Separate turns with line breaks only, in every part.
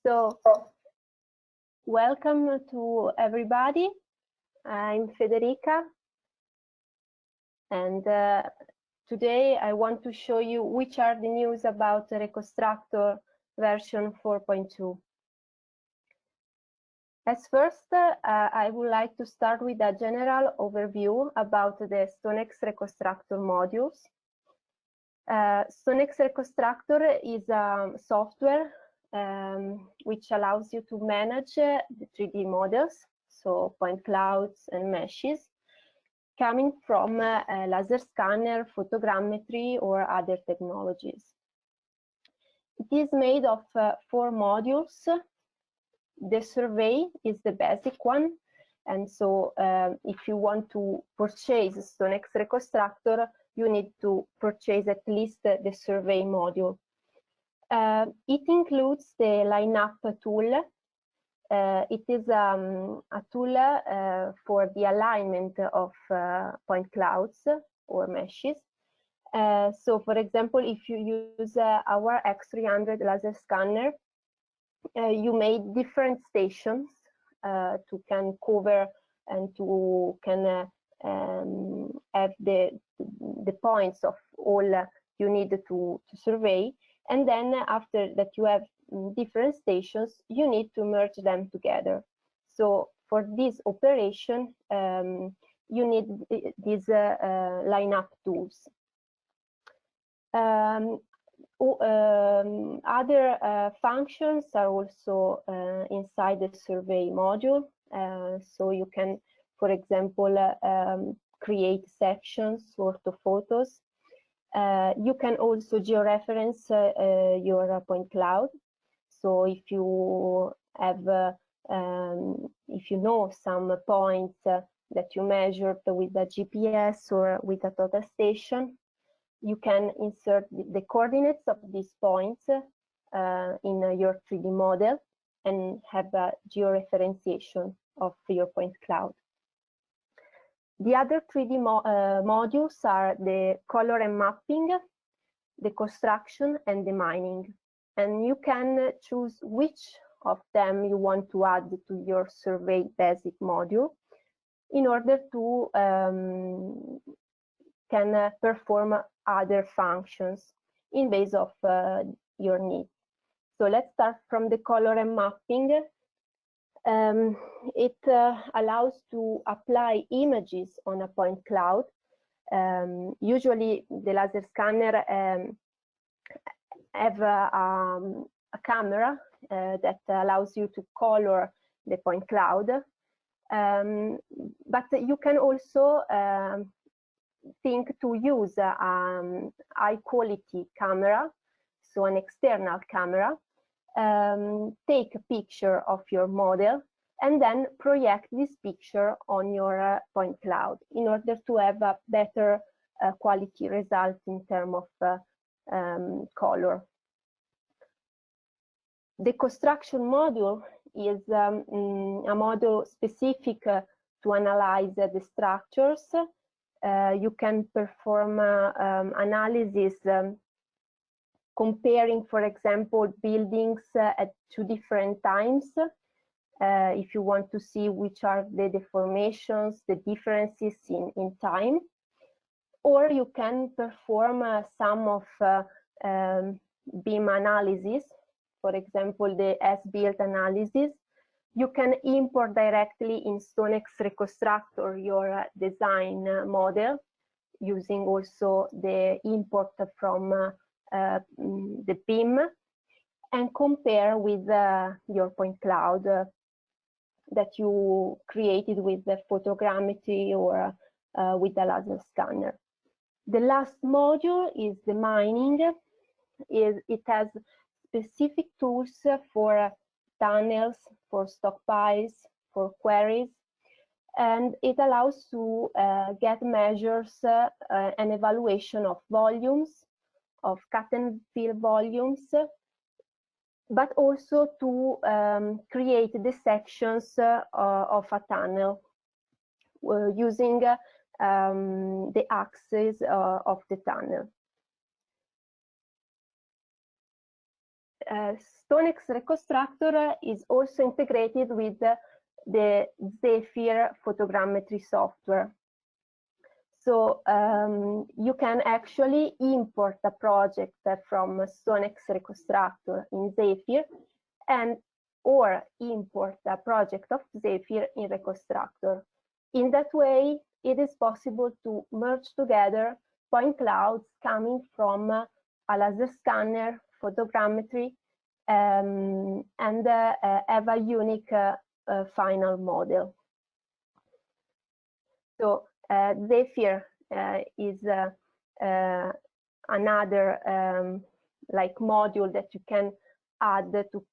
So, welcome to everybody. I'm Federica, and today I want to show you which are the news about the Reconstructor version 4.2. As first, I would like to start with a general overview about the Stonex Reconstructor modules. Stonex Reconstructor is a software which allows you to manage the 3D models, so point clouds and meshes, coming from laser scanner, photogrammetry, or other technologies. It is made of 4 modules. The survey is the basic one, and so if you want to purchase Stonex Reconstructor, you need to purchase at least the survey module. It includes the lineup tool. It is a tool for the alignment of point clouds or meshes. So, for example, if you use our X300 laser scanner, you made different stations to can cover and to can have the points of all you need to survey. And then after that you have different stations, you need to merge them together. So for this operation, you need these lineup tools. Other functions are also inside the survey module. So you can, for example, create sections, ortho-photos. You can also georeference your point cloud. So if you have, if you know some points that you measured with a GPS or with a total station, you can insert the coordinates of these points in your 3D model and have a georeferentiation of your point cloud. The other 3D modules are the color and mapping, the construction, and the mining. And you can choose which of them you want to add to your survey basic module in order to can perform other functions in base of your needs. So let's start from the color and mapping. It allows to apply images on a point cloud. Usually the laser scanner have a camera that allows you to color the point cloud. But you can also think to use high quality camera, so an external camera, take a picture of your model and then project this picture on your point cloud in order to have a better quality result in terms of color. The construction module is a module specific to analyze the structures. You can perform analysis comparing, for example, buildings at 2 different times. If you want to see which are the deformations, the differences in time. Or you can perform some of beam analysis, for example, the as-built analysis. You can import directly in Stonex Reconstructor your design model, using also the import from the BIM, and compare with your point cloud that you created with the photogrammetry or with the laser scanner. The last module is the mining. It has specific tools for tunnels, for stockpiles, for quarries, and it allows to get measures and evaluation of volumes, of cut and fill volumes, but also to create the sections of a tunnel using the axis of the tunnel. Stonex Reconstructor is also integrated with the Zephyr photogrammetry software. So you can actually import a project from Stonex Reconstructor in Zephyr or import a project of Zephyr in Reconstructor. In that way, it is possible to merge together point clouds coming from a laser scanner, photogrammetry, and have a unique final model. So Zephyr is another like module that you can add to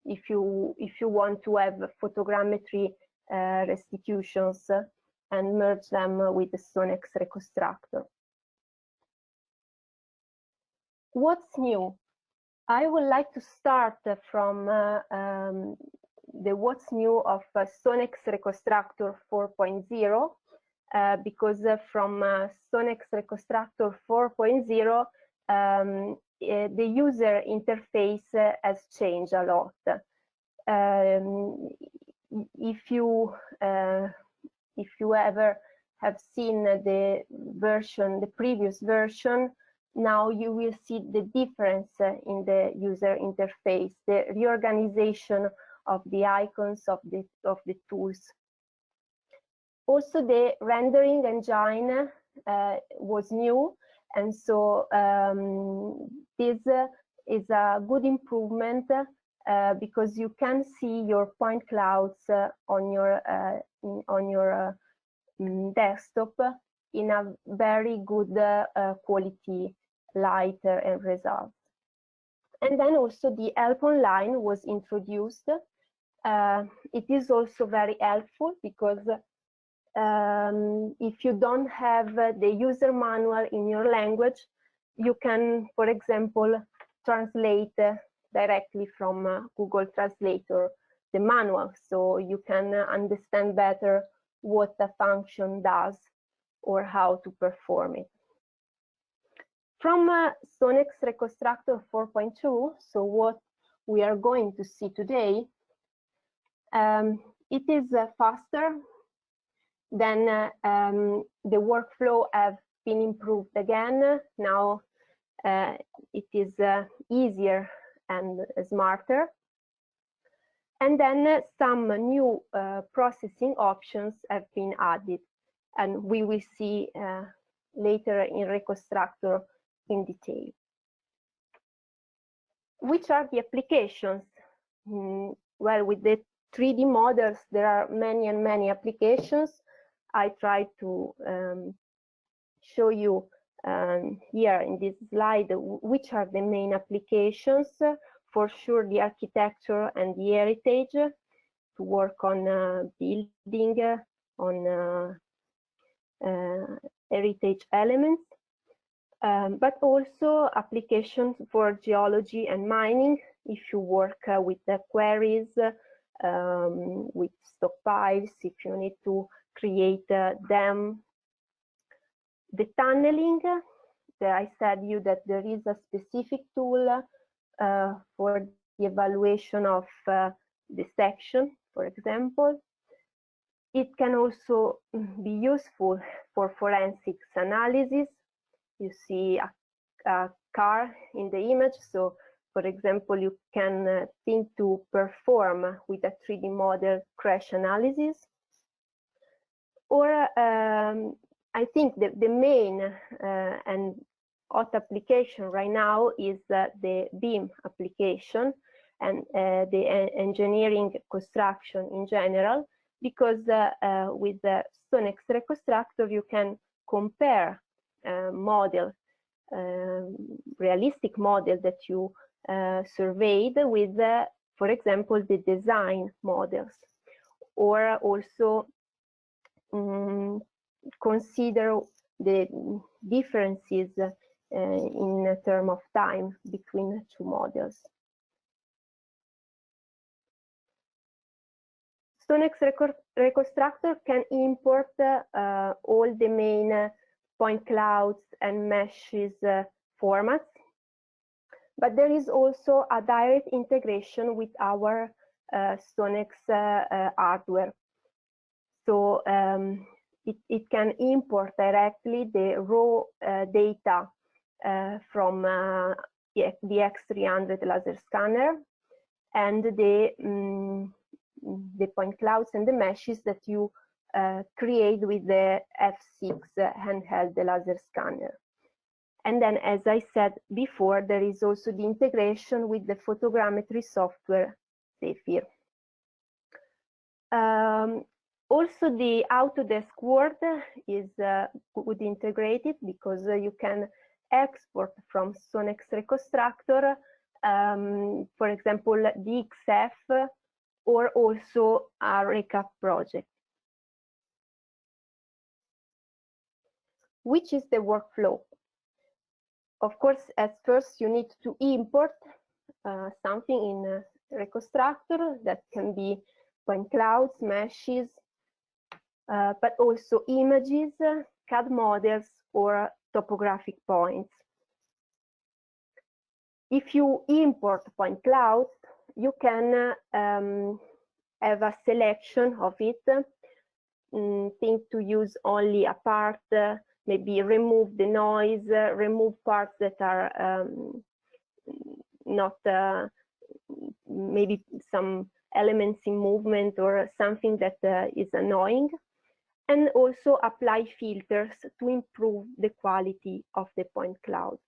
if you want to have photogrammetry restitutions and merge them with the Stonex Reconstructor. What's new? I would like to start from the what's new of Stonex Reconstructor 4.0 because from Stonex Reconstructor 4.0 the user interface has changed a lot. If you ever have seen the previous version, now you will see the difference in the user interface, the reorganization of the icons of the tools. Also, the rendering engine was new, and so this is a good improvement because you can see your point clouds on your desktop in a very good quality light and results. And then also the help online was introduced. It is also very helpful because if you don't have the user manual in your language, you can, for example, translate directly from Google Translator the manual, so you can understand better what the function does or how to perform it. From Stonex Reconstructor 4.2, so what we are going to see today, it is faster. Then the workflow have been improved again. Now it is easier and smarter. And then some new processing options have been added, and we will see later in Reconstructor in detail. Which are the applications? Well, with the 3D models, there are many and many applications. I try to show you here in this slide which are the main applications. For sure, the architecture and the heritage, to work on building, on heritage elements, but also applications for geology and mining, if you work with the quarries, with stockpiles, if you need to create them. The tunneling, I said you that there is a specific tool for the evaluation of the section, for example. It can also be useful for forensics analysis. You see a car in the image, so for example, you can think to perform with a 3D model crash analysis. Or I think the main and hot application right now is the BIM application and the engineering construction in general, because with the Stonex Reconstructor you can compare model, realistic model that you surveyed with, for example, the design models, or also consider the differences in terms of time between two models. Stonex Reconstructor can import all the main point clouds and meshes formats. But there is also a direct integration with our Stonex hardware. So it can import directly the raw data from the X300 laser scanner and the point clouds and the meshes that you create with the F6 handheld laser scanner. And then, as I said before, there is also the integration with the photogrammetry software Zephyr. Also, the Autodesk Word is good integrated because you can export from Stonex Reconstructor, for example, the XF or also a recap project. Which is the workflow? Of course, at first you need to import something in Reconstructor. That can be point clouds, meshes, but also images, CAD models, or topographic points. If you import point clouds, you can have a selection of it, think to use only a part, maybe remove the noise, remove parts that are not, maybe some elements in movement or something that is annoying, and also apply filters to improve the quality of the point cloud.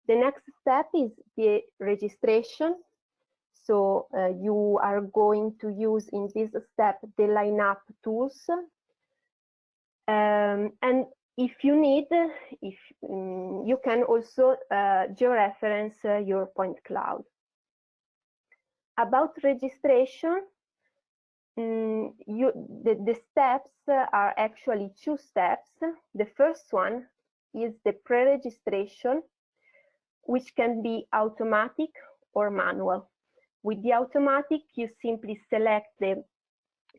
The next step is the registration. So you are going to use in this step the lineup tools. And if you need, you can also georeference your point cloud. About registration, the steps are actually two steps. The first one is the pre-registration, which can be automatic or manual. With the automatic, you simply select the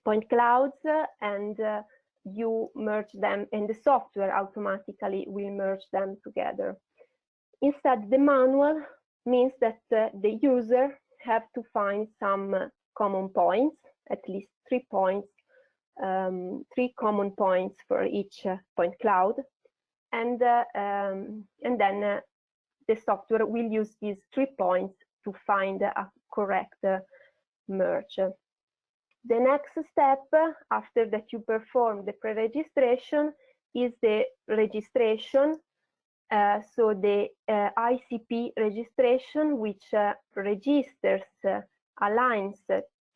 point clouds and you merge them, and the software automatically will merge them together. Instead, the manual means that the user have to find some common points, at least 3 points, 3 common points for each point cloud, and then the software will use these 3 points to find a correct merge. The next step, after that you perform the pre-registration, is the registration. So the ICP registration, which registers, aligns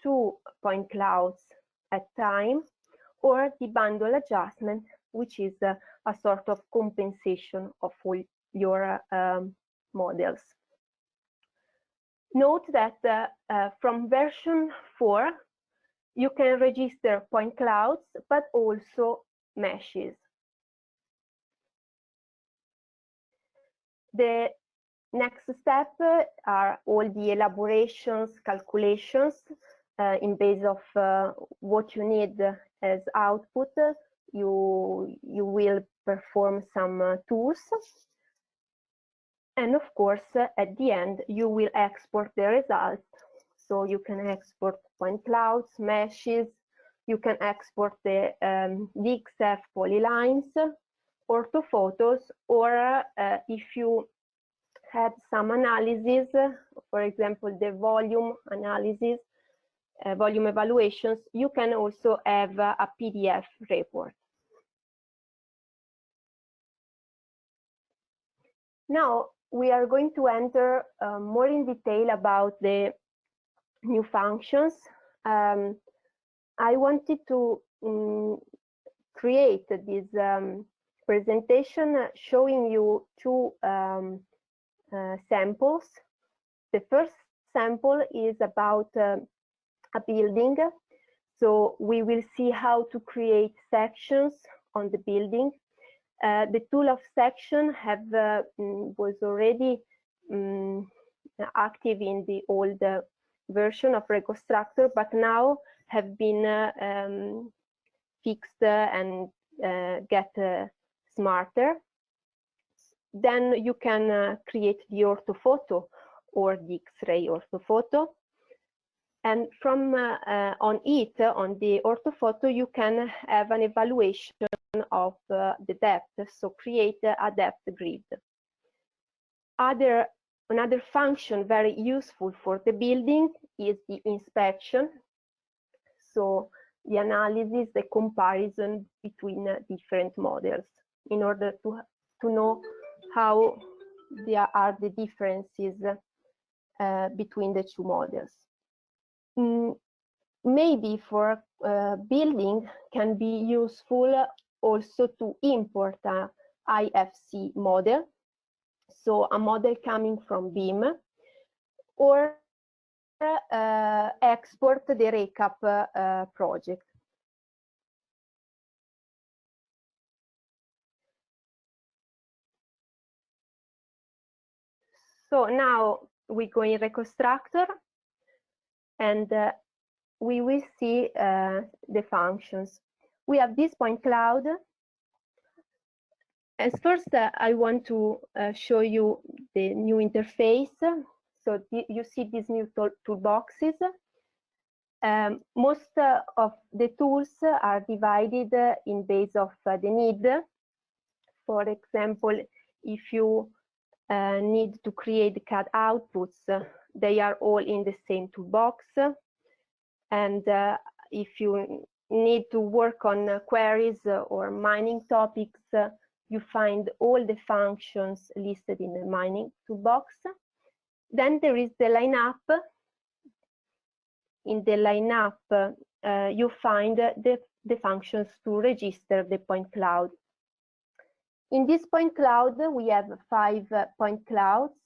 2 point clouds at time, or the bundle adjustment, which is a sort of compensation of all your models. Note that from version 4, you can register point clouds, but also meshes. The next step are all the elaborations, calculations in base of what you need as output. You will perform some tools. And of course, at the end, you will export the result. So you can export point clouds, meshes, you can export the XF polylines, ortho-photos, or if you had some analysis, for example, the volume analysis, volume evaluations, you can also have a PDF report. Now, we are going to enter more in detail about the new functions. I wanted to create this presentation showing you 2 samples. The first sample is about a building. So we will see how to create sections on the building. The tool of section was already active in the old version of Reconstructor, but now have been fixed and get smarter. Then you can create the orthophoto or the X-ray orthophoto. And from on the orthophoto, you can have an evaluation of the depth, so create a depth grid. Another function very useful for the building is the inspection, so the analysis, the comparison between different models in order to know how there are the differences between the two models. Maybe for building can be useful also to import a IFC model, so a model coming from BIM, or export the RECAP project. So now we go in Reconstructor, and we will see the functions. We have this point cloud. As first, I want to show you the new interface. So you see these new toolboxes. Most of the tools are divided in base of the need. For example, if you need to create CAD outputs, they are all in the same toolbox. And if you need to work on queries or mining topics, you find all the functions listed in the mining toolbox. Then there is the lineup. In the lineup, you find the functions to register the point cloud. In this point cloud, we have 5 point clouds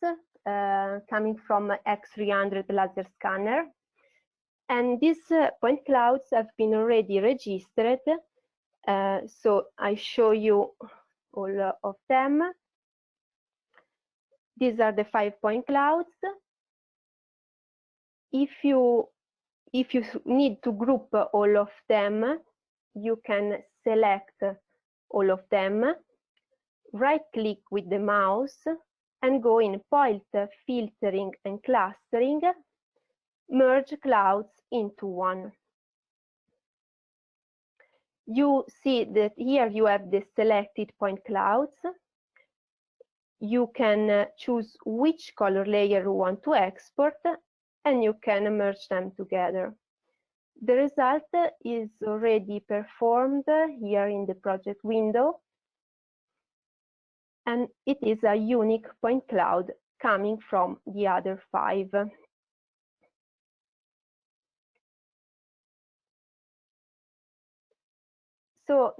coming from X300 laser scanner. And these point clouds have been already registered. So I show you all of them. These are the 5 point clouds. If you need to group all of them, you can select all of them, right-click with the mouse, and go in Point Filtering and Clustering, merge clouds into one. You see that here you have the selected point clouds. You can choose which color layer you want to export, and you can merge them together. The result is already performed here in the project window, and it is a unique point cloud coming from the other 5. So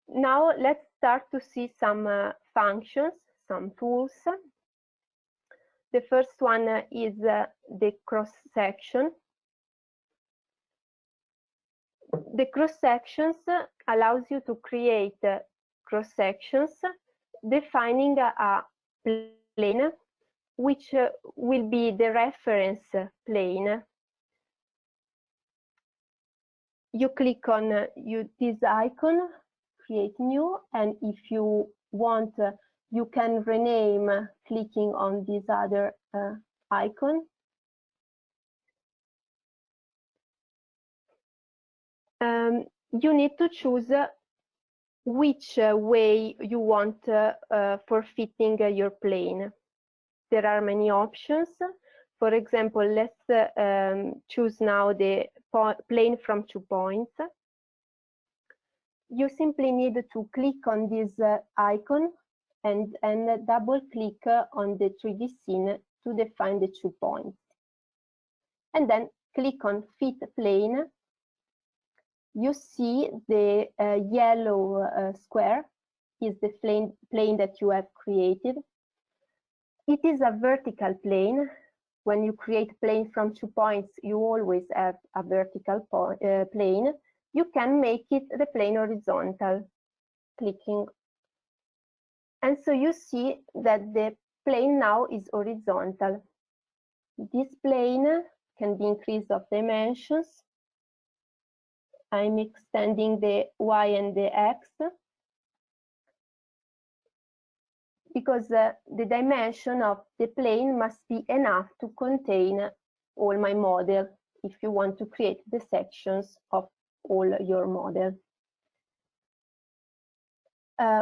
now let's start to see some functions, some tools. The first one is the cross-section. The cross-sections allows you to create cross-sections defining a plane which will be the reference plane. You click on this icon, create new, and if you want, you can rename clicking on this other icon. You need to choose which way you want for fitting your plane. There are many options. For example, let's choose now the plane from 2 points. You simply need to click on this icon and double click on the 3D scene to define the 2 points. And then click on Fit Plane. You see the yellow square is the plane that you have created. It is a vertical plane. When you create plane from 2 points, you always have a vertical plane. You can make it the plane horizontal, clicking. And so you see that the plane now is horizontal. This plane can be increased of dimensions. I'm extending the Y and the X. because the dimension of the plane must be enough to contain all my model if you want to create the sections of all your model.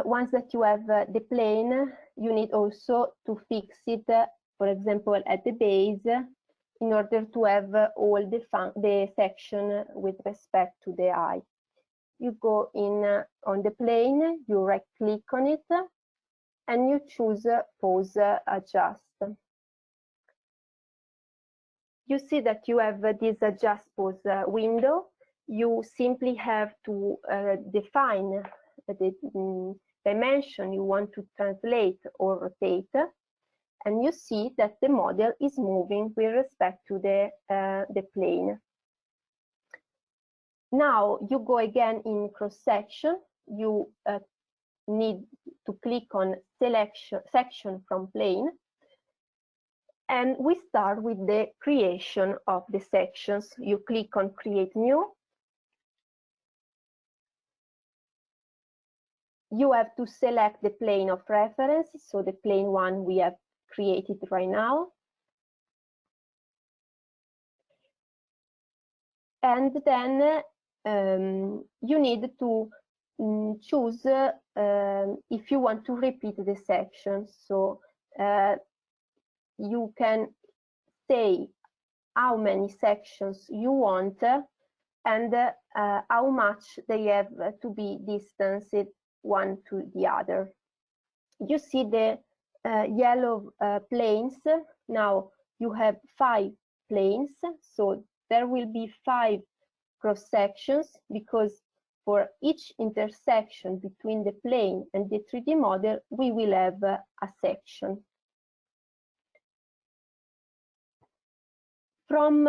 Once that you have the plane, you need also to fix it, for example, at the base, in order to have all the section with respect to the eye. You go in on the plane, you right-click on it, and you choose Pose Adjust. You see that you have this Adjust Pose window. You simply have to define the dimension you want to translate or rotate, and you see that the model is moving with respect to the plane. Now you go again in cross-section. You need to click on Section from Plane, and we start with the creation of the sections. You click on Create New. You have to select the plane of reference, so the plane one we have created right now. And then you need to choose if you want to repeat the section. So you can say how many sections you want and how much they have to be distanced one to the other. You see the yellow planes. Now you have 5 planes, so there will be 5 cross sections, because for each intersection between the plane and the 3D model, we will have a section. From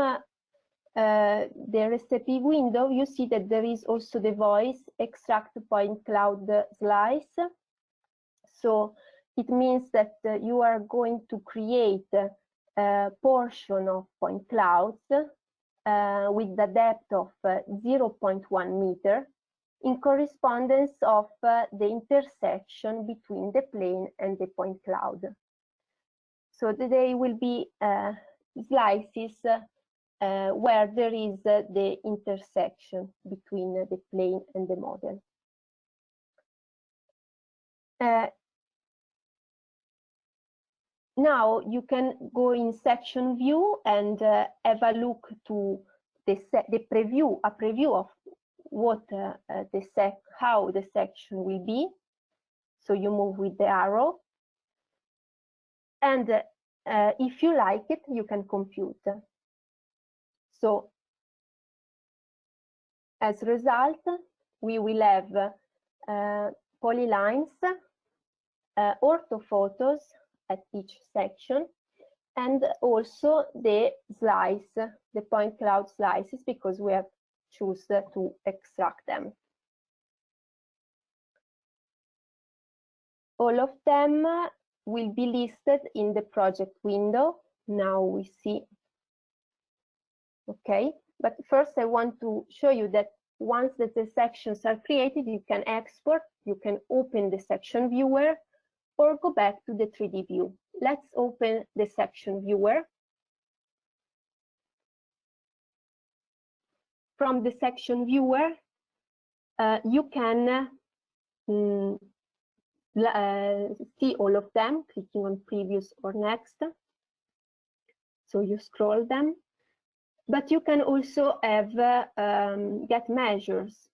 the recipe window, you see that there is also the voice extract point cloud slice. So it means that you are going to create a portion of point clouds with the depth of 0.1 meter in correspondence of the intersection between the plane and the point cloud. So they will be slices where there is the intersection between the plane and the model. Now you can go in section view and have a look to the preview, a preview of what how the section will be. So you move with the arrow, and if you like it, you can compute. So as a result, we will have polylines, ortho-photos at each section, and also the slice, the point cloud slices, because we have chosen to extract them. All of them will be listed in the project window. Now we see. Okay, but first I want to show you that once that the sections are created, you can export, you can open the section viewer, or go back to the 3D view. Let's open the section viewer. From the section viewer, you can see all of them, clicking on previous or next. So you scroll them, but you can also have get measures,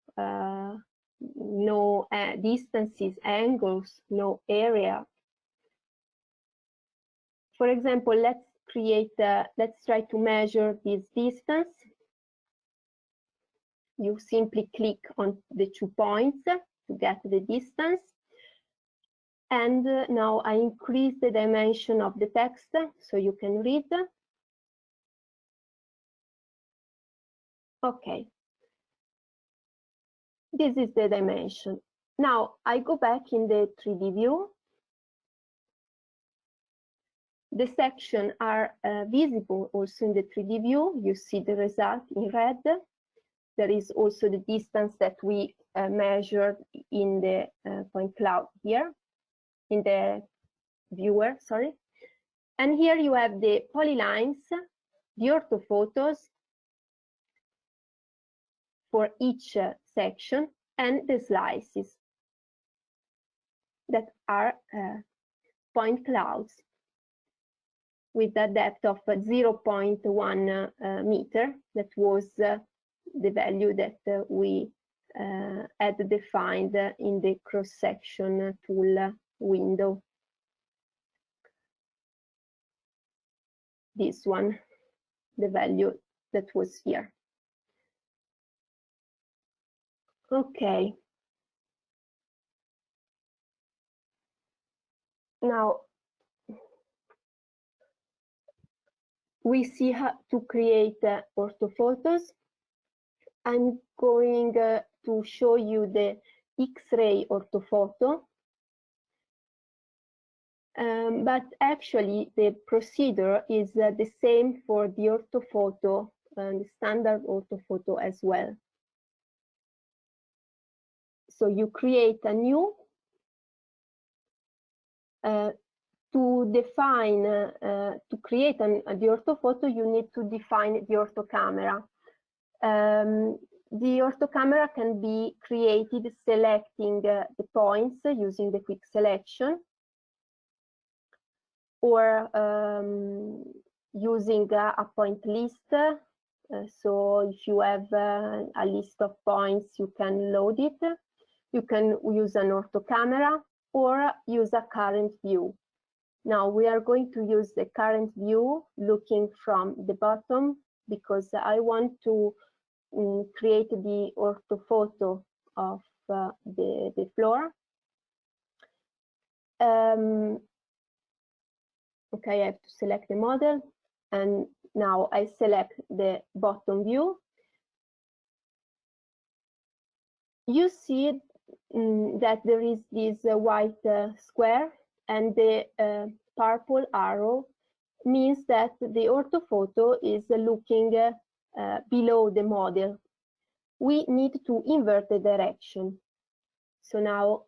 no distances, angles, no area. For example, let's try to measure this distance. You simply click on the 2 points to get the distance. And now I increase the dimension of the text so you can read. Okay. This is the dimension. Now I go back in the 3D view. The sections are visible also in the 3D view. You see the result in red. There is also the distance that we measured in the point cloud here, in the viewer, sorry. And here you have the polylines, the orthophotos for each section, and the slices that are point clouds with a depth of 0.1 meter. That was the value that we had defined in the cross-section tool window. This one, the value that was here. Okay. Now, we see how to create orthophotos. I'm going to show you the X-ray orthophoto. But actually, the procedure is the same for the orthophoto, the standard orthophoto as well. So you create a new, to define, to create the orthophoto, you need to define the orthocamera. The orthocamera can be created selecting the points using the quick selection, or using a point list. So if you have a list of points, you can load it. You can use an orthocamera or use a current view. Now we are going to use the current view looking from the bottom, because I want to create the orthophoto of the floor. Okay, I have to select the model, and now I select the bottom view. You see that there is this white square, and the purple arrow means that the orthophoto is looking below the model. We need to invert the direction. So now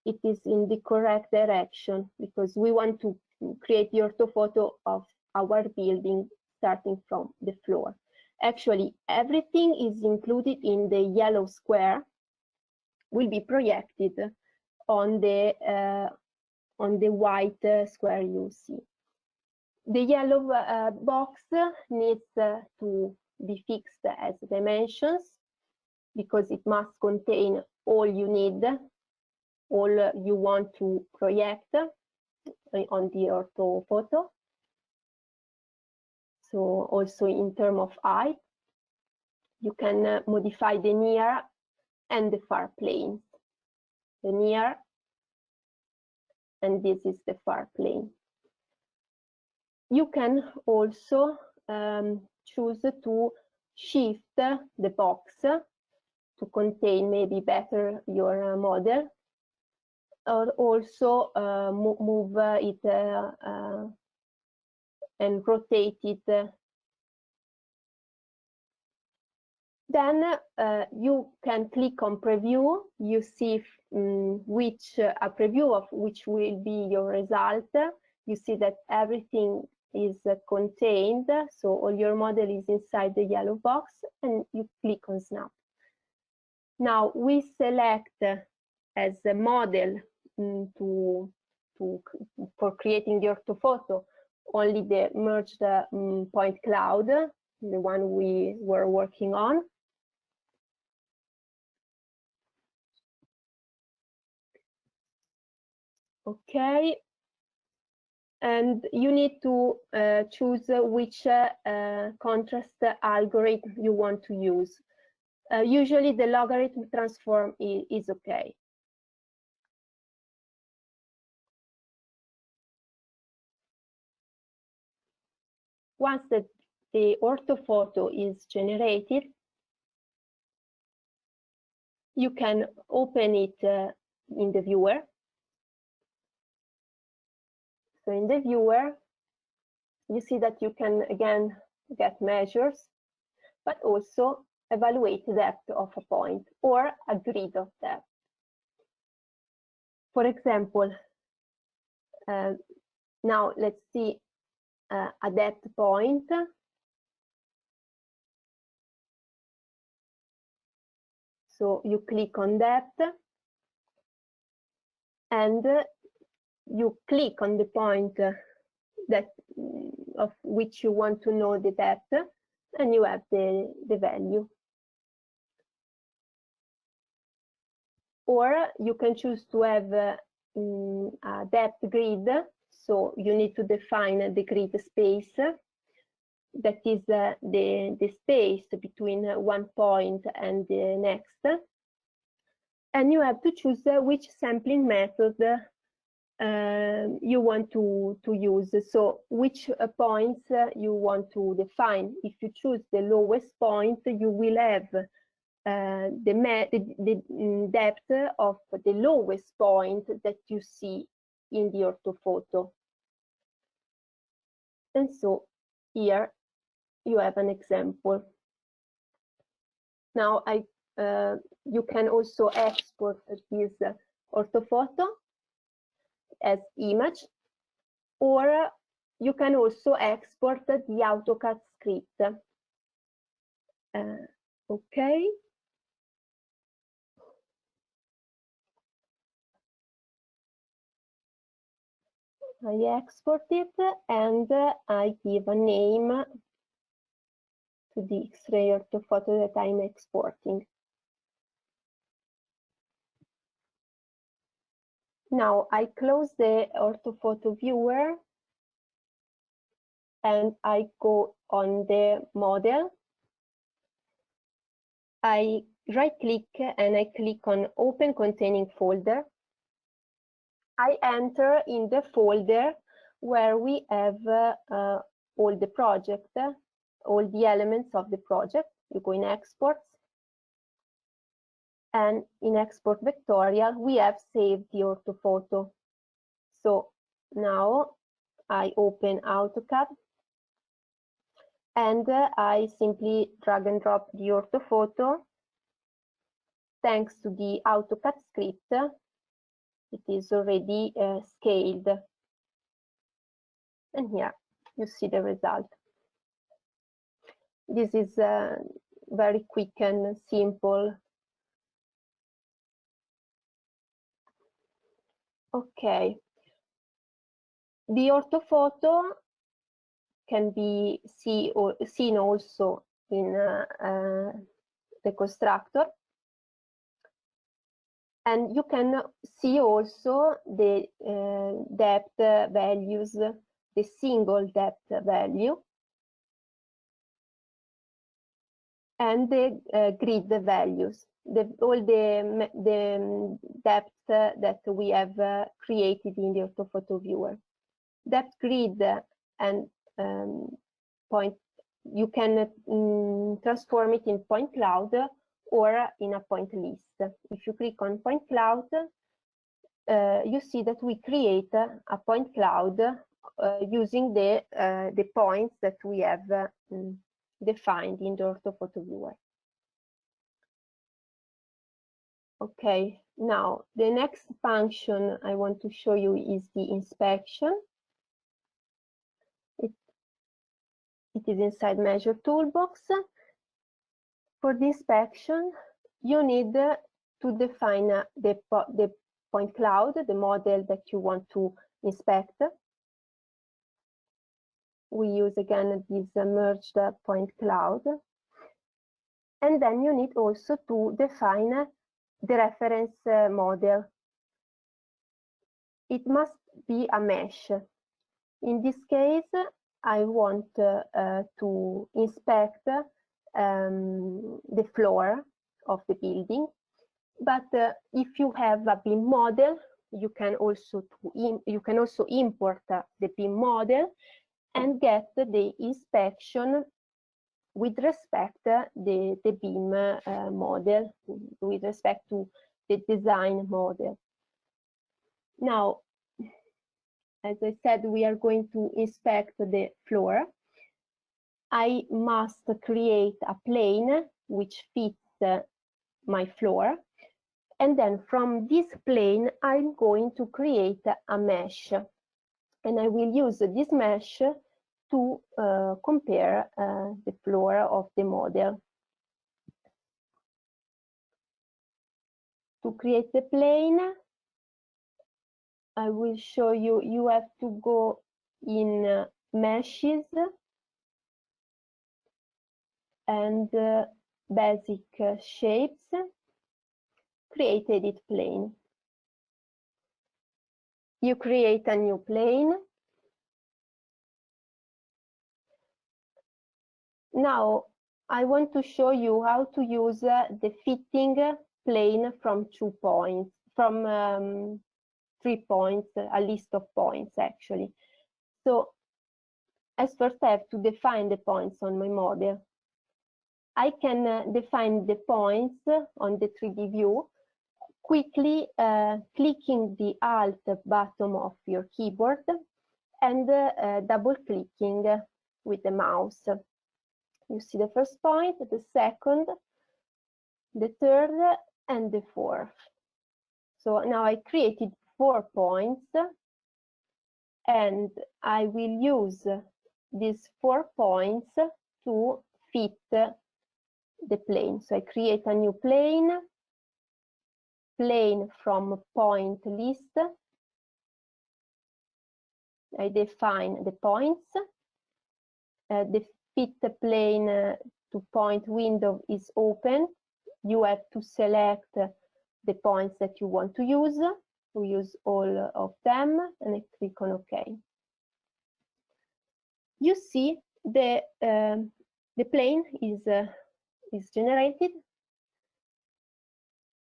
it is in the correct direction, because we want to create the orthophoto of our building starting from the floor. Actually, everything is included in the yellow square, will be projected on the white square you see. The yellow box needs to be fixed as dimensions, because it must contain all you need, all you want to project on the orthophoto. So also in terms of height, you can modify the near and the far planes. The near, and this is the far plane. You can also choose to shift the box to contain maybe better your model, or also move it and rotate it. Then you can click on preview. You see a preview of which will be your result. You see that everything is contained, so all your model is inside the yellow box, and you click on snap. Now we select as a model for creating the orthophoto only the merged point cloud, the one we were working on. Okay, and you need to choose which contrast algorithm you want to use. Usually the logarithm transform is okay. Once the orthophoto is generated, you can open it in the viewer. So in the viewer, you see that you can again get measures, but also evaluate the depth of a point or a grid of depth. For example, Now let's see a depth point. So you click on depth, and you click on the point that of which you want to know the depth, and you have the value. Or you can choose to have a depth grid, so you need to define the grid space. That is the space between one point and the next. And you have to choose which sampling method you want to use. So which points you want to define. If you choose the lowest point, you will have the depth of the lowest point that you see in the orthophoto. And so here you have an example. Now you can also export this orthophoto as image, or you can also export the AutoCAD script. Okay. I export it and I give a name to the X-ray orthophoto that I'm exporting. Now I close the orthophoto viewer and I go on the model. I right-click and I click on Open Containing Folder. I enter in the folder where we have all the project, all the elements of the project. You go in Exports, and in Export Vectorial, we have saved the orthophoto. So now I open AutoCAD, and I simply drag and drop the orthophoto. Thanks to the AutoCAD script, it is already scaled. And here you see the result. This is very quick and simple. Okay. The orthophoto can be seen also in Reconstructor. And you can see also the depth values, the single depth value, and the grid values, all the depth that we have created in the orthophoto viewer. Depth grid and point, you can transform it in point cloud or in a point list. If you click on point cloud, you see that we create a point cloud using the points that we have defined in the orthophoto viewer. Okay, now the next function I want to show you is the inspection. It is inside Measure Toolbox. For the inspection, you need to define the point cloud, the model that you want to inspect. We use again this merged point cloud. And then you need also to define the reference model. It must be a mesh. In this case, I want to inspect the floor of the building. But if you have a BIM model, you can also import the BIM model and get the inspection with respect the BIM model, with respect to the design model. Now, as I said, we are going to inspect the floor. I must create a plane which fits my floor. And then from this plane, I'm going to create a mesh. And I will use this mesh to compare the floor of the model. To create the plane, I will show you, you have to go in meshes and basic shapes, create edit plane. You create a new plane. Now I want to show you how to use the fitting plane from 2 points, from 3 points, a list of points actually. So as first I have to define the points on my model. I can define the points on the 3D view quickly clicking the Alt button of your keyboard and double clicking with the mouse. You see the first point, the second, the third, and the fourth. So now I created 4 points, and I will use these 4 points to fit the plane. So I create a new plane, plane from point list. I define the points. The fit plane to point window is open. You have to select the points that you want to use. We use all of them, and I click on OK. You see the plane is generated.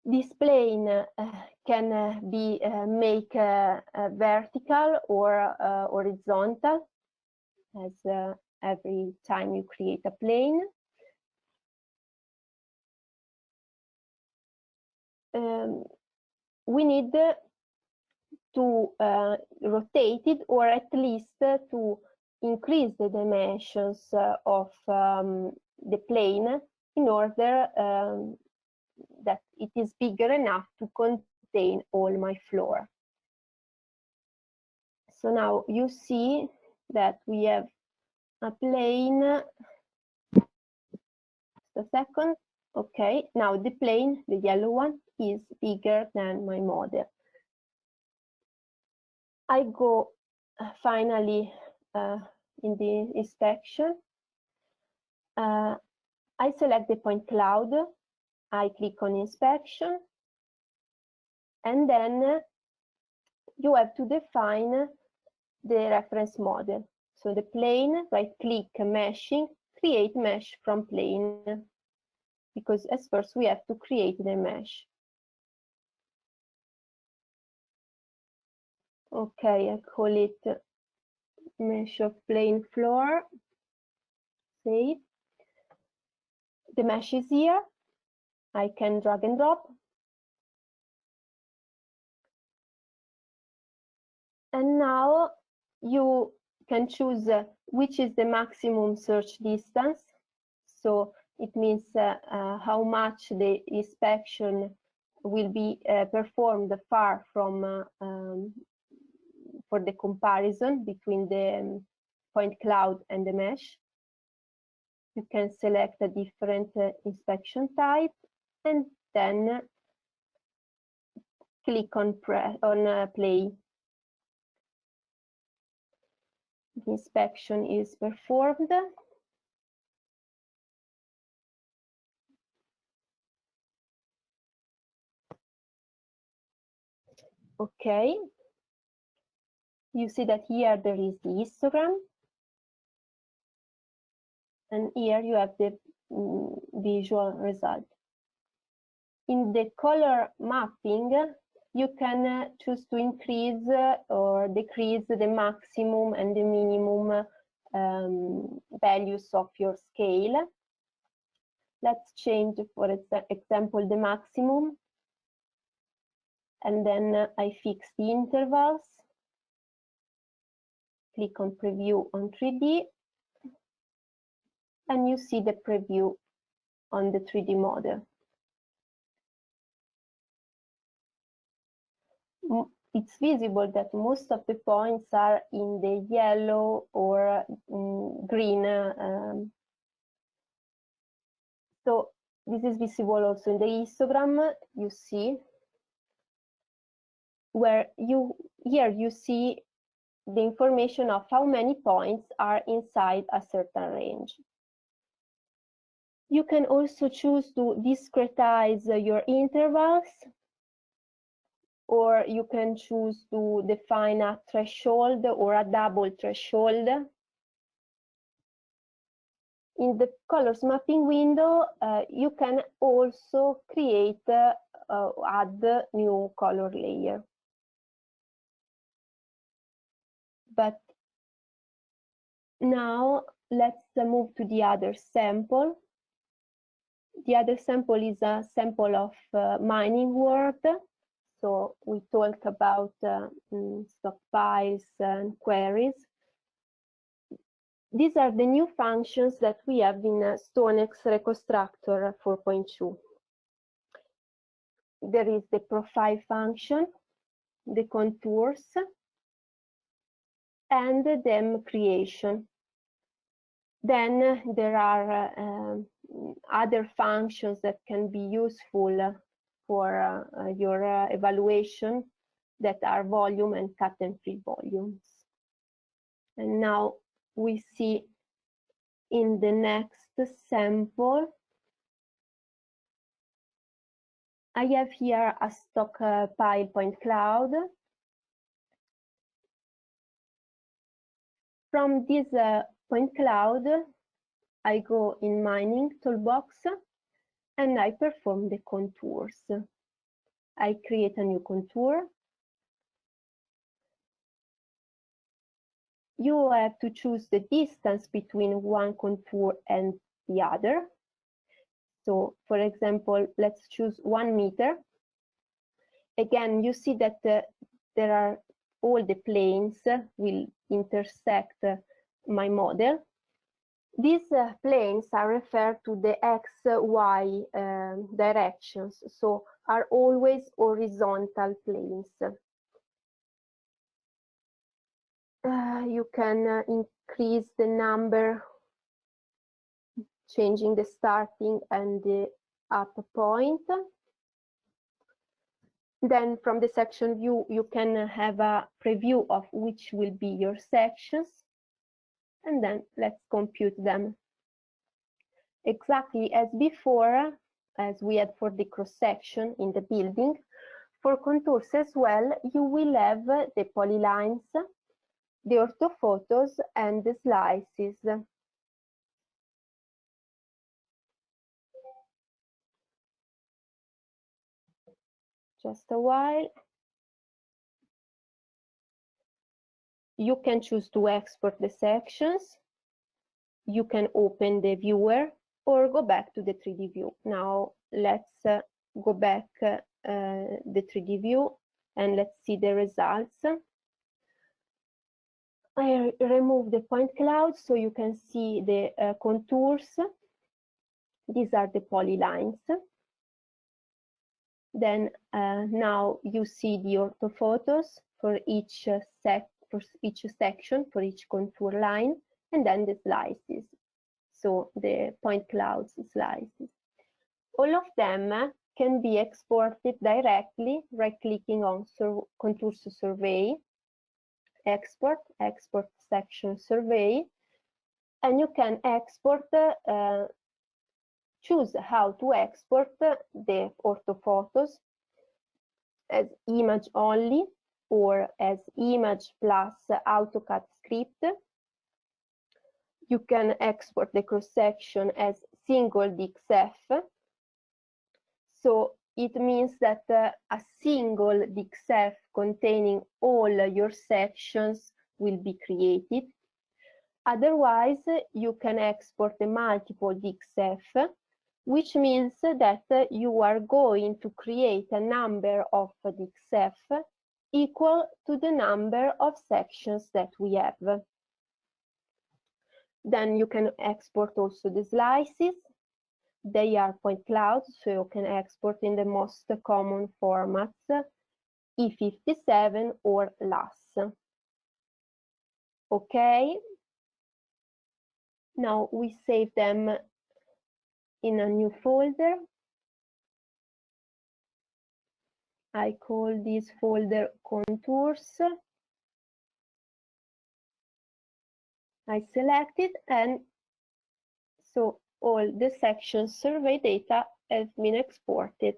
This plane can be make vertical or horizontal, as every time you create a plane. We need to rotate it, or at least to increase the dimensions of the plane in order that it is bigger enough to contain all my floor. So now you see that we have a plane. Just a second. Okay, now the plane, the yellow one, is bigger than my model. I go finally in the inspection. I select the point cloud. I click on inspection, and then you have to define the reference model. So the plane, right click, meshing, create mesh from plane, because as first we have to create the mesh. Okay, I call it mesh of plane floor. Save. The mesh is here. I can drag and drop. And now you can choose which is the maximum search distance. So it means how much the inspection will be performed far from for the comparison between the point cloud and the mesh. You can select a different inspection type, and then click on play. The inspection is performed. Okay. You see that here there is the histogram, and here you have the visual result. In the color mapping, you can choose to increase or decrease the maximum and the minimum values of your scale. Let's change, for example, the maximum, and then I fix the intervals. Click on preview on 3D, and you see the preview on the 3D model. it's visible that most of the points are in the yellow or green. So this is visible also in the histogram. You see where here you see the information of how many points are inside a certain range. You can also choose to discretize your intervals, or you can choose to define a threshold or a double threshold. In the colors mapping window, you can also create, add new color layer. But now let's move to the other sample. The other sample is a sample of mining world. So we talk about stockpiles and queries. These are the new functions that we have in Stonex Reconstructor 4.2. There is the profile function, the contours, and the DEM creation. Then there are other functions that can be useful for your evaluation, that are volume and cut and fill volumes. And now we see in the next sample, I have here a stockpile point cloud. From this point cloud, I go in mining toolbox and I perform the contours. I create a new contour. You have to choose the distance between one contour and the other. So, for example, let's choose 1 meter. Again, you see that there are all the planes will intersect my model. These planes are referred to the X, Y directions, so are always horizontal planes. You can increase the number, changing the starting and the up point. Then from the section view, you can have a preview of which will be your sections. And then let's compute them. Exactly as before, as we had for the cross-section in the building, for contours as well, you will have the polylines, the ortho-photos, and the slices. Just a while. You can choose to export the sections. You can open the viewer or go back to the 3D view. Now let's go back the 3D view and let's see the results. I remove the point cloud so you can see the contours. These are the polylines. Then now you see the ortho-photos for each section, for each contour line, and then the slices. So the point clouds slices. All of them can be exported directly, right-clicking on Contours Survey, Export Section Survey, and you can export, choose how to export the ortho-photos as image only or as image plus AutoCAD script. You can export the cross-section as single DXF. So it means that a single DXF containing all your sections will be created. Otherwise, you can export a multiple DXF, which means that you are going to create a number of DXF equal to the number of sections that we have. Then you can export also the slices. They are point clouds, so you can export in the most common formats, E57 or LAS. Okay, now we save them in a new folder. I call this folder contours. I select it, and so all the section survey data has been exported.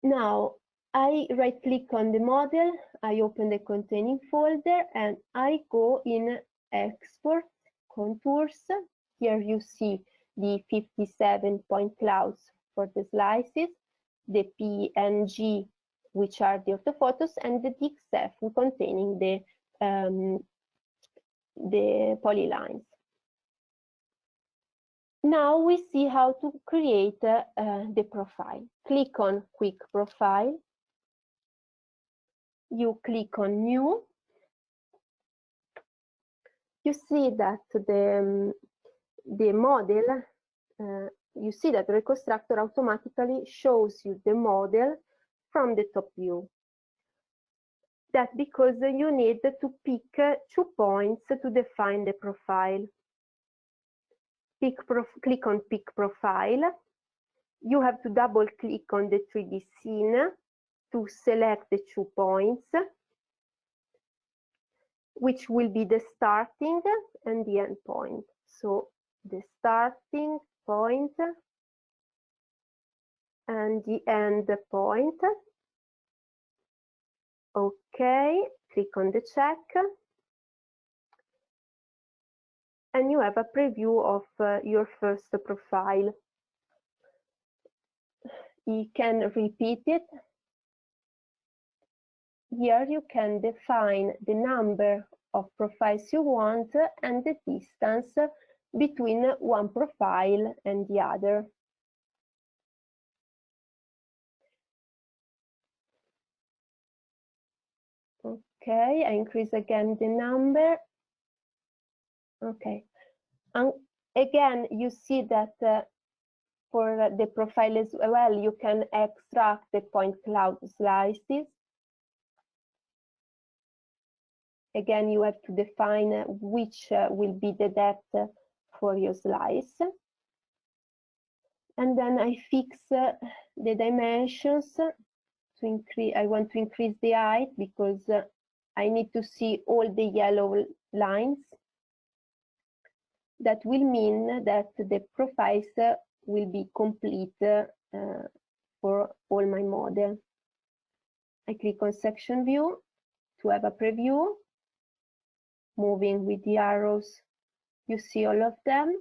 Now I right click on the model, I open the containing folder, and I go in export contours. Here you see the 57 point clouds for the slices, the PNG, which are the ortho-photos, and the DXF containing the polylines. Now we see how to create the profile. Click on Quick Profile. You click on New. You see that the model, you see that Reconstructor automatically shows you the model from the top view. That's because you need to pick 2 points to define the profile. Click on Pick Profile. You have to double click on the 3D scene to select the 2 points, which will be the starting and the end point. So the starting point and the end point. Okay, click on the check. And you have a preview of your first profile. You can repeat it. Here you can define the number of profiles you want and the distance between one profile and the other. Okay, I increase again the number. Okay, and again you see that for the profile as well, you can extract the point cloud slices. Again, you have to define which will be the depth for your slice. And then I fix the dimensions to increase. I want to increase the height because I need to see all the yellow lines. That will mean that the profiles will be complete for all my model. I click on section view to have a preview. Moving with the arrows, you see all of them,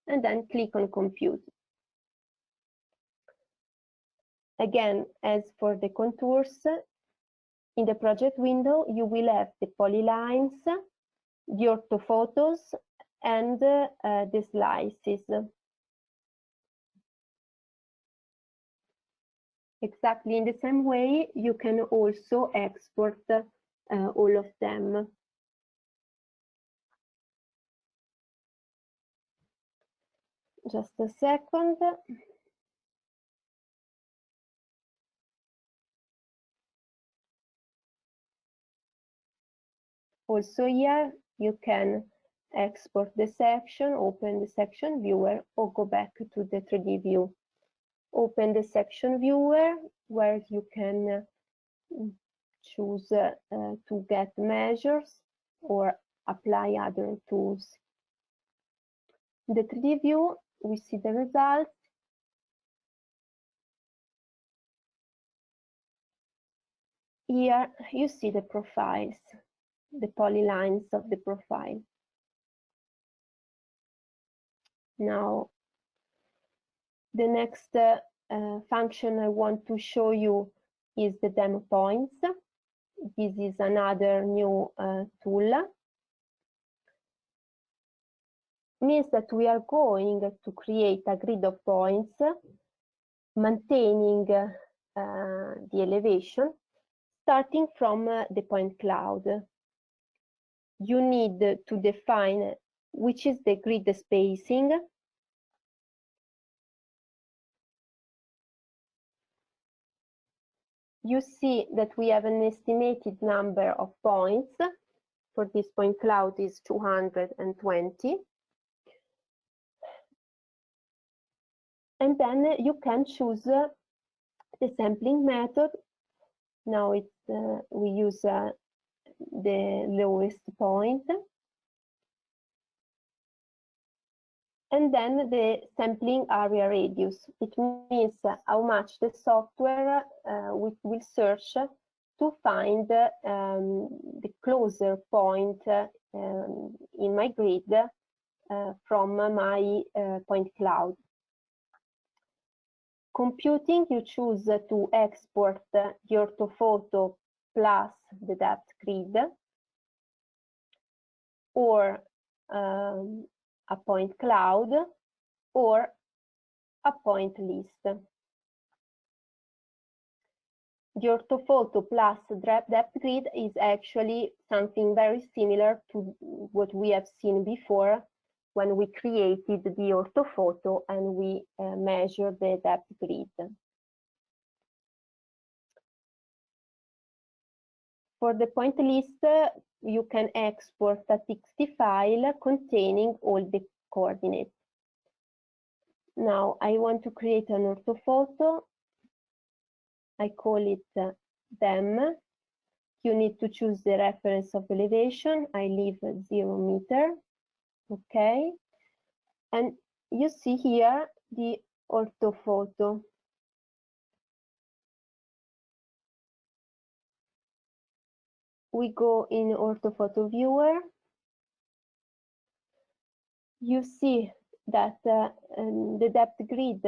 and then click on compute. Again, as for the contours, in the project window, you will have the polylines, the ortho-photos, and the slices. Exactly in the same way, you can also export all of them. Just a second. Also here, you can export the section, open the section viewer, or go back to the 3D view. Open the section viewer, where you can choose to get measures or apply other tools. In the 3D view, we see the results. Here you see the profiles, the polylines of the profile. Now, the next function I want to show you is the demo points. This is another new tool. Means that we are going to create a grid of points, maintaining the elevation, starting from the point cloud. You need to define which is the grid spacing, you see that we have an estimated number of points. For this point cloud is 220. And then you can choose the sampling method. Now we use the lowest point. And then the sampling area radius. It means how much the software will search to find the closer point in my grid from my point cloud. Computing, you choose to export the ortho-photo plus the depth grid, or a point cloud, or a point list. The ortho-photo plus depth grid is actually something very similar to what we have seen before when we created the ortho-photo and we measured the depth grid. For the point list, you can export a TXT file containing all the coordinates. Now I want to create an ortho-photo. I call it DEM. You need to choose the reference of elevation. I leave 0 meter. Okay. And you see here the ortho-photo. We go in ortho-photo viewer. You see that the depth grid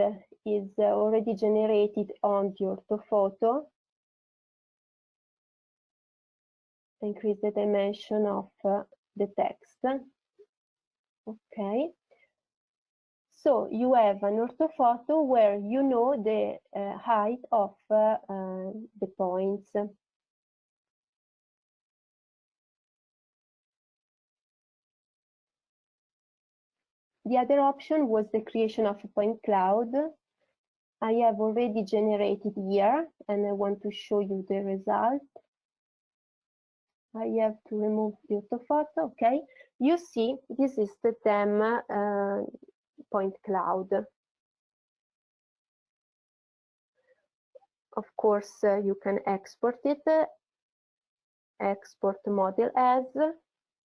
is already generated on the ortho-photo. Increase the dimension of the text. Okay. So you have an ortho-photo where you know the height of the points. The other option was the creation of a point cloud. I have already generated here, and I want to show you the result. I have to remove the ortho-photo. Okay, you see this is the DEM point cloud. Of course, you can export it, export model as,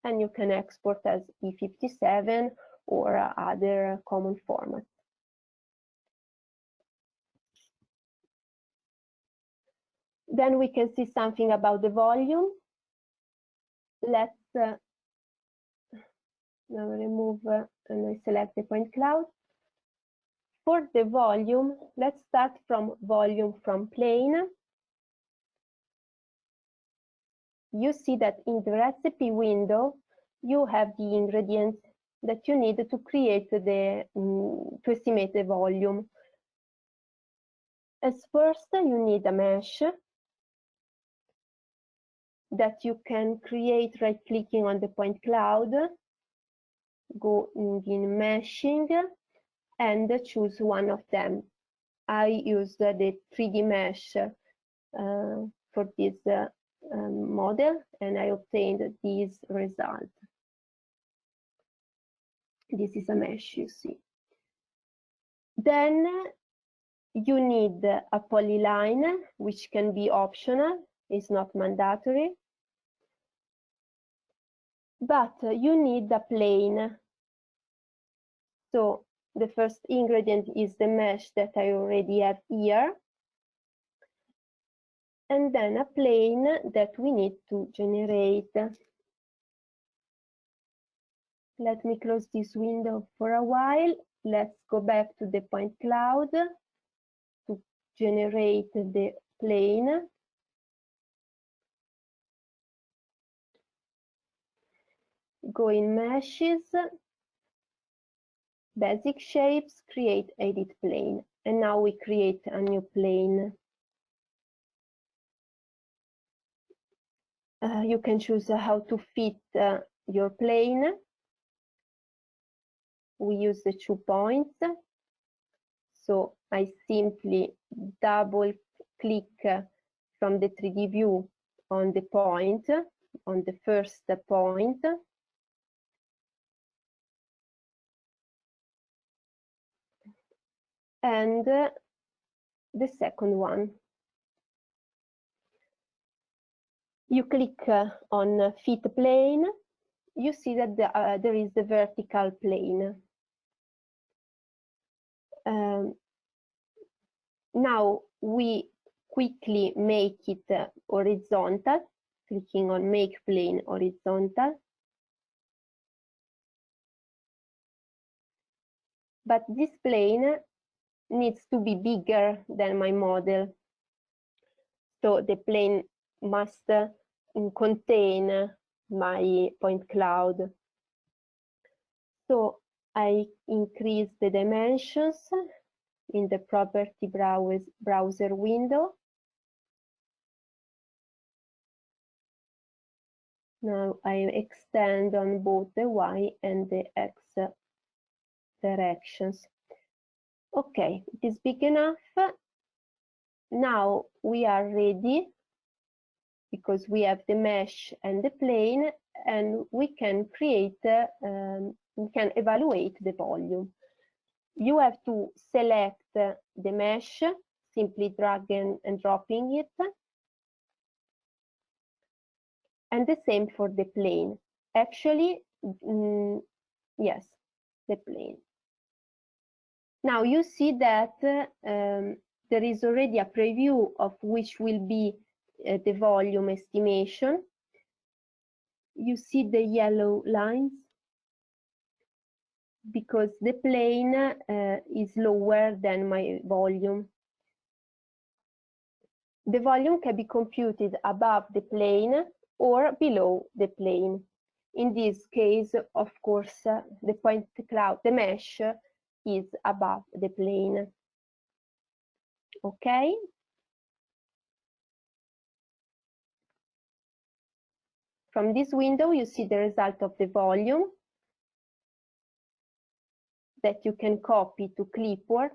and you can export as E57 or other common format. Then we can see something about the volume. Let's now remove and I select the point cloud. For the volume, let's start from volume from plane. You see that in the recipe window, you have the ingredients that you need to create the to estimate the volume. As first, you need a mesh that you can create right-clicking on the point cloud, go in meshing, and choose one of them. I use the 3D mesh for this model, and I obtained this result. This is a mesh, you see. Then you need a polyline, which can be optional, it's not mandatory. But you need a plane. So the first ingredient is the mesh that I already have here. And then a plane that we need to generate. Let me close this window for a while. Let's go back to the point cloud to generate the plane. Go in meshes, basic shapes, create edit plane. And now we create a new plane. You can choose how to fit your plane. We use the 2 points. So I simply double click from the 3D view on the point, on the first point. And the second one. You click on fit plane, you see that there is the vertical plane. Now we quickly make it horizontal, clicking on make plane horizontal. But this plane needs to be bigger than my model. So the plane must contain my point cloud. So I increase the dimensions in the property browser window. Now I extend on both the Y and the X directions. Okay, it is big enough. Now we are ready because we have the mesh and the plane, and we can create, we can evaluate the volume. You have to select the mesh, simply drag and dropping it. And the same for the plane. Actually, yes, the plane. Now you see that there is already a preview of which will be the volume estimation. You see the yellow lines because the plane is lower than my volume. The volume can be computed above the plane or below the plane. In this case, of course, the point cloud, the mesh, is above the plane. Okay? From this window, you see the result of the volume that you can copy to clipboard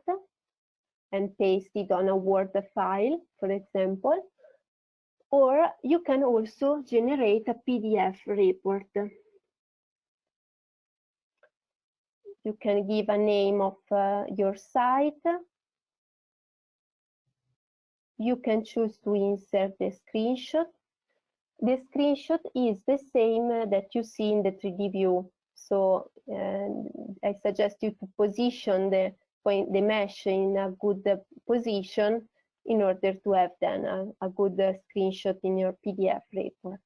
and paste it on a Word file, for example. Or you can also generate a PDF report. You can give a name of your site. You can choose to insert the screenshot. The screenshot is the same that you see in the 3D view. So I suggest you to position the mesh in a good position in order to have then a good screenshot in your PDF report.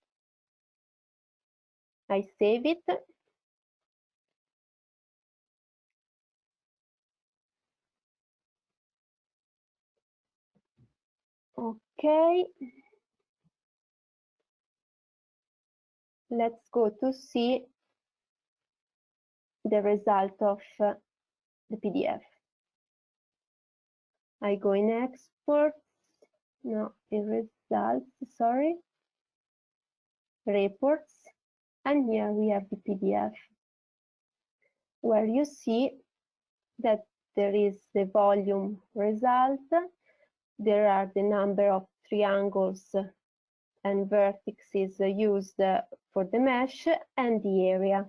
I save it. Okay. Let's go to see the result of the PDF. I go in export, no, in results, sorry, reports, and here we have the PDF, where you see that there is the volume result, there are the number of triangles and vertices used for the mesh, and the area.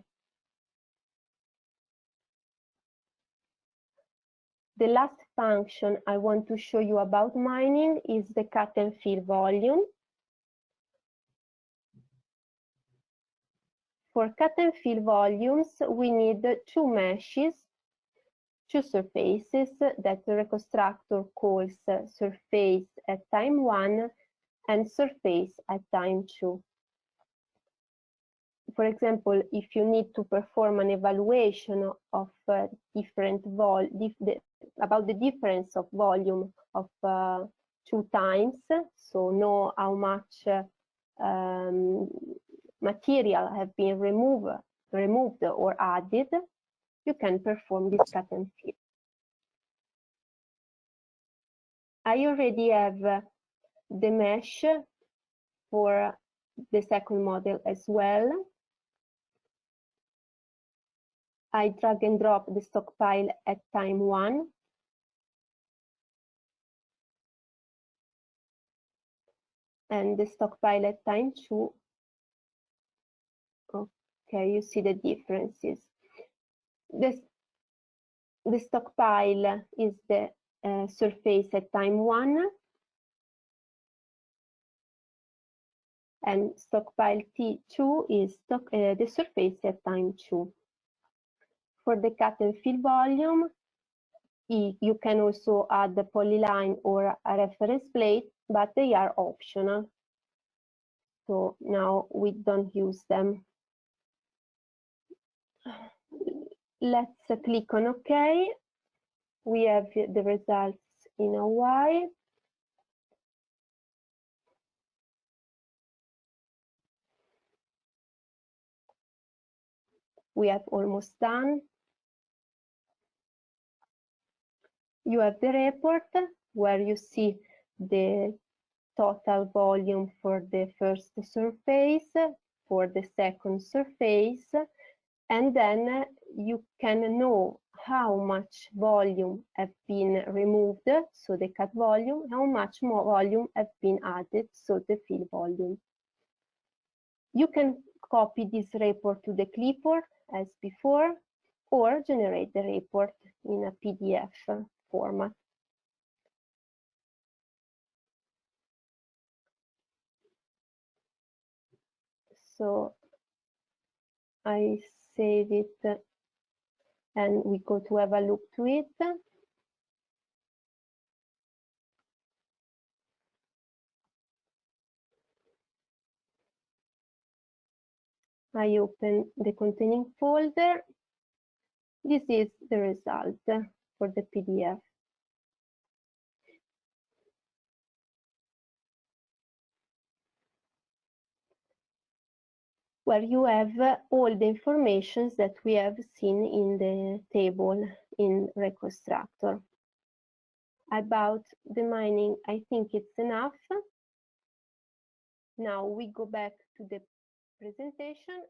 The last function I want to show you about mining is the cut and fill volume. For cut and fill volumes, we need two meshes, two surfaces that the Reconstructor calls surface at time 1 and surface at time 2. For example, if you need to perform an evaluation of about the difference of volume of 2 times, so know how much material have been removed or added, you can perform this cut and fill. I already have the mesh for the second model as well. I drag and drop the stockpile at time 1. and the stockpile at time 2. Okay, you see the differences. The stockpile is the surface at time 1, and stockpile T2 is the surface at time 2. For the cut and fill volume, you can also add the polyline or a reference plate, but they are optional. So now we don't use them. Let's click on OK. We have the results in a while. We have almost done. You have the report where you see the total volume for the first surface, for the second surface, and then you can know how much volume have been removed, so the cut volume, how much more volume have been added, so the fill volume. You can copy this report to the clipboard as before, or generate the report in a PDF format. So I save it and we go to have a look to it. I open the containing folder. This is the result for the PDF. Where you have all the information that we have seen in the table in Reconstructor. About the mining, I think it's enough. Now we go back to the presentation